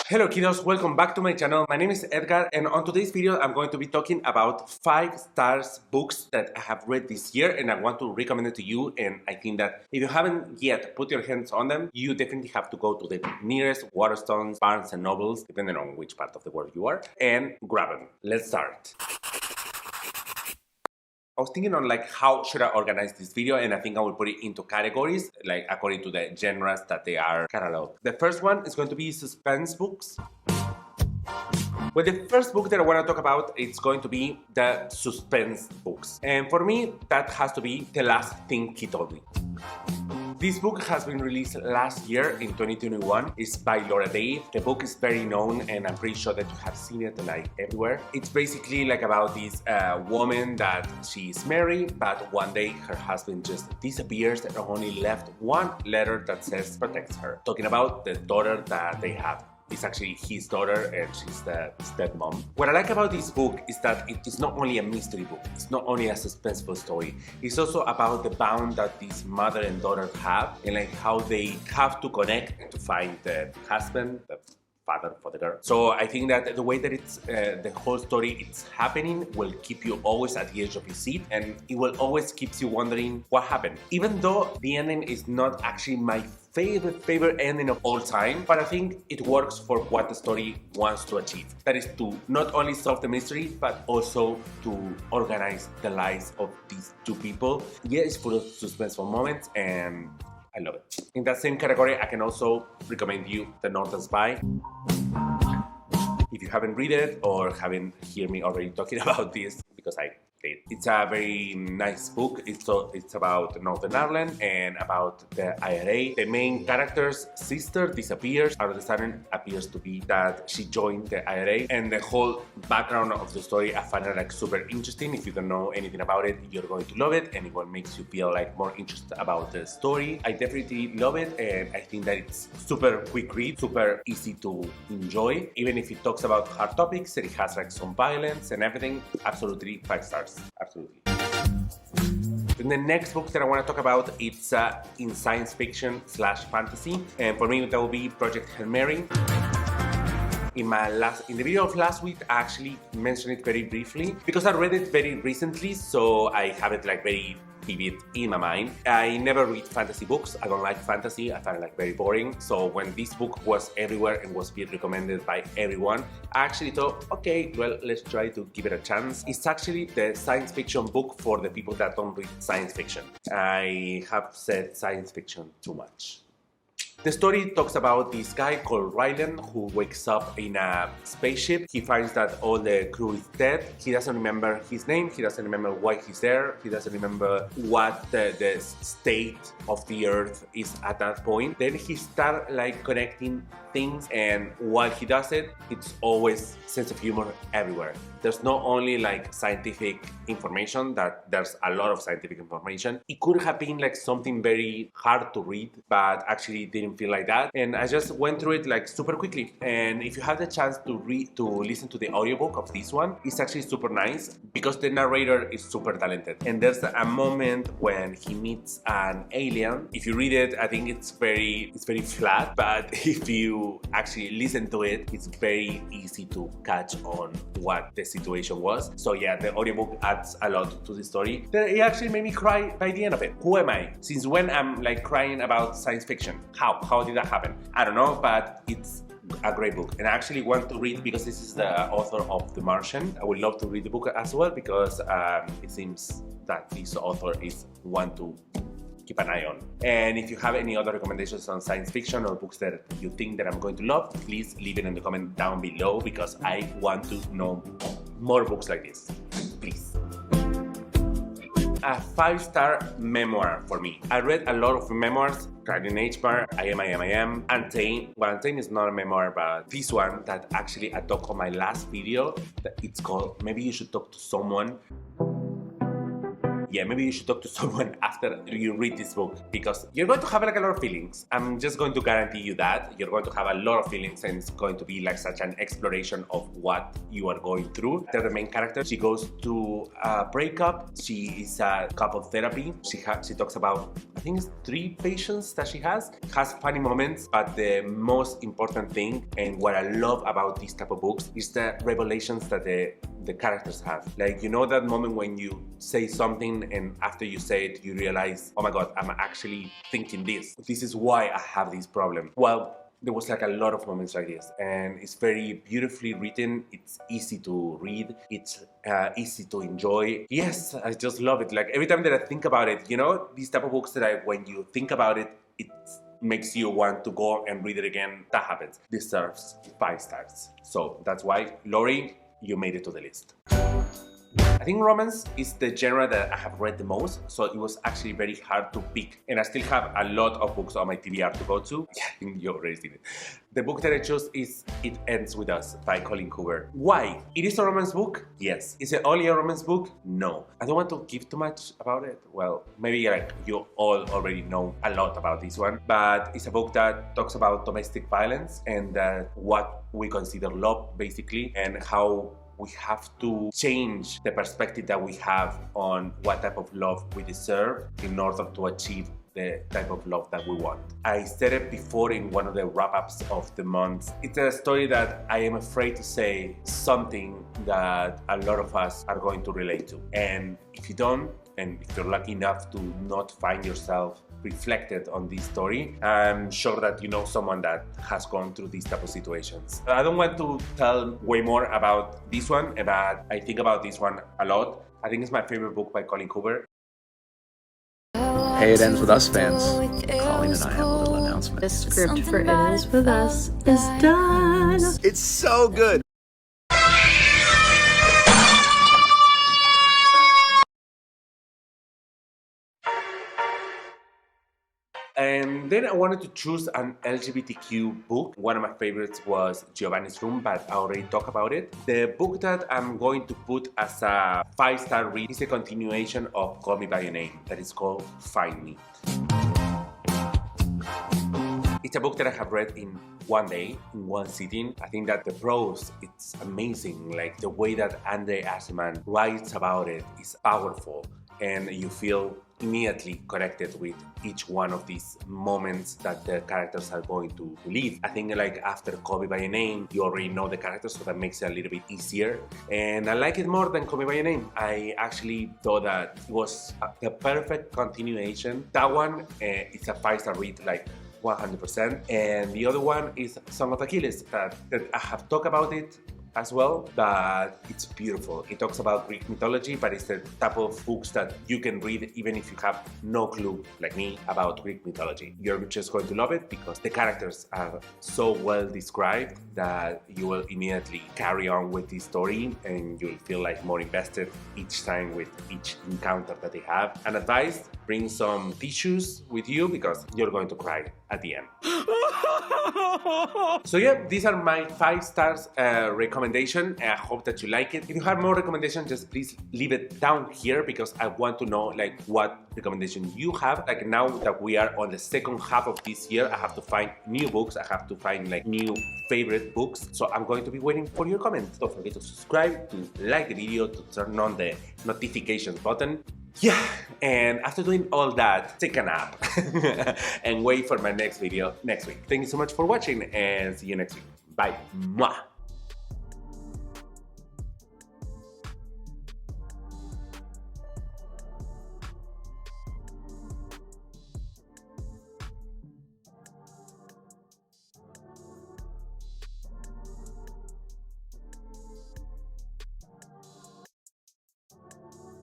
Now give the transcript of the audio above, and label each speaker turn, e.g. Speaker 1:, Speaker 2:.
Speaker 1: Hello kiddos, welcome back to my channel. My name is Edgar, and on today's video I'm going to be talking about 5 stars books that I have read this year and I want to recommend it to you. And I think that if you haven't yet put your hands on them, you definitely have to go to the nearest Waterstones, Barnes and Nobles, depending on which part of the world you are, and grab them. Let's start. I was thinking on like how should I organize this video, and I think I will put it into categories like according to the genres that they are cataloged. The first one is going to be suspense books. Well, the first book that I want to talk about is going to be the suspense books, and for me that has to be The Last Thing He Told Me. This book has been released last year in 2021. It's by Laura Dave. The book is very known and I'm pretty sure that you have seen it like everywhere. It's basically like about this woman that she's married, but one day her husband just disappears and only left one letter that says protects her. Talking about the daughter that they have. It's actually his daughter and she's the stepmom. What I like about this book is that it is not only a mystery book, it's not only a suspenseful story, it's also about the bond that this mother and daughter have and like how they have to connect to find the husband, the father for the girl. So I think that the way that it's the whole story it's happening will keep you always at the edge of your seat, and it will always keeps you wondering what happened. Even though the ending is not actually my favorite ending of all time, but I think it works for what the story wants to achieve. That is to not only solve the mystery, but also to organize the lives of these two people. Yeah, it's full of suspenseful moments and I love it. In that same category, I can also recommend you The Northern Spy. If you haven't read it or haven't heard me already talking about this, because I did. It's a very nice book. It's about Northern Ireland and about the IRA. The main character's sister disappears. All of a sudden appears to be that she joined the IRA, and the whole background of the story I find it like super interesting. If you don't know anything about it, you're going to love it, and it will makes you feel like more interested about the story. I definitely love it, and I think that it's super quick read, super easy to enjoy. Even if it talks about hard topics, it has like some violence and everything. Absolutely 5 stars. Absolutely. Then the next book that I want to talk about, it's in science fiction / fantasy, and for me that will be Project Hail Mary. In the video of last week, I actually mentioned it very briefly because I read it very recently, so I have it like very vivid in my mind. I never read fantasy books. I don't like fantasy. I find it like very boring. So when this book was everywhere and was being recommended by everyone, I actually thought, okay, well, let's try to give it a chance. It's actually the science fiction book for the people that don't read science fiction. I have said science fiction too much. The story talks about this guy called Rylan who wakes up in a spaceship. He finds that all the crew is dead. He doesn't remember his name. He doesn't remember why he's there. He doesn't remember what the state of the earth is at that point. Then he starts like connecting things, and while he does it, it's always sense of humor everywhere. There's not only like scientific information, that there's a lot of scientific information. It could have been like something very hard to read, but actually didn't feel like that. And I just went through it like super quickly. And if you have the chance to listen to the audiobook of this one, it's actually super nice because the narrator is super talented. And there's a moment when he meets an alien. If you read it, I think it's very flat, but if you actually listen to it, it's very easy to catch on what the situation was. So yeah, the audiobook adds a lot to the story. It actually made me cry by the end of it. Who am I? Since when I'm like crying about science fiction? How did that happen? I don't know, but it's a great book, and I actually want to read because this is the author of The Martian. I would love to read the book as well because it seems that this author is one to keep an eye on. And if you have any other recommendations on science fiction or books that you think that I'm going to love, please leave it in the comment down below because I want to know more books like this. Please. A 5-star memoir for me. I read a lot of memoirs. Guardian H-Bar, I Am, Untamed. Well, Untamed is not a memoir, but this one that actually I talked on my last video, that it's called Maybe You Should Talk to Someone. yeah, maybe you should talk to someone after you read this book, because you're going to have like a lot of feelings. I'm just going to guarantee you that you're going to have a lot of feelings, and it's going to be like such an exploration of what you are going through. The main character, she goes through a breakup. She is a couple therapy. She talks about, I think it's 3 patients that she has funny moments, but the most important thing and what I love about these type of books is the revelations that the characters have. Like, you know that moment when you say something and after you say it you realize, oh my god, I'm actually thinking this is why I have this problem. Well, there was like a lot of moments like this, and it's very beautifully written. It's easy to read, it's easy to enjoy. Yes, I just love it. Like, every time that I think about it, you know, these type of books that when you think about it, it makes you want to go and read it again. That happens. Deserves 5 stars. So that's why, Lori, you made it to the list. I think romance is the genre that I have read the most, so it was actually very hard to pick. And I still have a lot of books on my TBR to go to. Yeah, I think you already seen it. The book that I chose is It Ends With Us by Colin Hoover. Why? It is a romance book? Yes. Is it only a romance book? No. I don't want to give too much about it. Well, maybe like you all already know a lot about this one, but it's a book that talks about domestic violence and what we consider love, basically, and how we have to change the perspective that we have on what type of love we deserve in order to achieve the type of love that we want. I said it before in one of the wrap-ups of the month. It's a story that I am afraid to say something that a lot of us are going to relate to. And if you don't, and if you're lucky enough to not find yourself reflected on this story, I'm sure that you know someone that has gone through these type of situations. I don't want to tell way more about this one, but I think about this one a lot. I think it's my favorite book by Colin Hoover.
Speaker 2: Hey, It Ends With Us fans. Colleen and I have a little announcement.
Speaker 3: The script for It Ends With Us is done.
Speaker 2: It's so good.
Speaker 1: And then I wanted to choose an LGBTQ book. One of my favorites was Giovanni's Room, but I already talked about it. The book that I'm going to put as a 5-star read is a continuation of Call Me By Your Name, that is called Find Me. It's a book that I have read in one day, in one sitting. I think that the prose, it's amazing. Like, the way that Andre Asman writes about it is powerful, and you feel immediately connected with each one of these moments that the characters are going to live. I think like after Call Me By Your Name, you already know the characters, so that makes it a little bit easier. And I like it more than Call Me By Your Name. I actually thought that it was the perfect continuation. That one, it's a 5-star read, like 100%. And the other one is Song of Achilles, that I have talked about it as well, but it's beautiful. It talks about Greek mythology, but it's the type of books that you can read even if you have no clue, like me, about Greek mythology. You're just going to love it because the characters are so well described that you will immediately carry on with the story and you'll feel like more invested each time with each encounter that they have. An advice, bring some tissues with you because you're going to cry at the end. So yeah, these are my 5 stars recommendation. I hope that you like it. If you have more recommendations, just please leave it down here because I want to know like what recommendation you have. Like now that we are on the second half of this year, I have to find new books. I have to find like new favorite books. So I'm going to be waiting for your comments. Don't forget to subscribe, to like the video, to turn on the notifications button. Yeah, and after doing all that, take a nap and wait for my next video next week. Thank you so much for watching and see you next week. Bye. Mwah.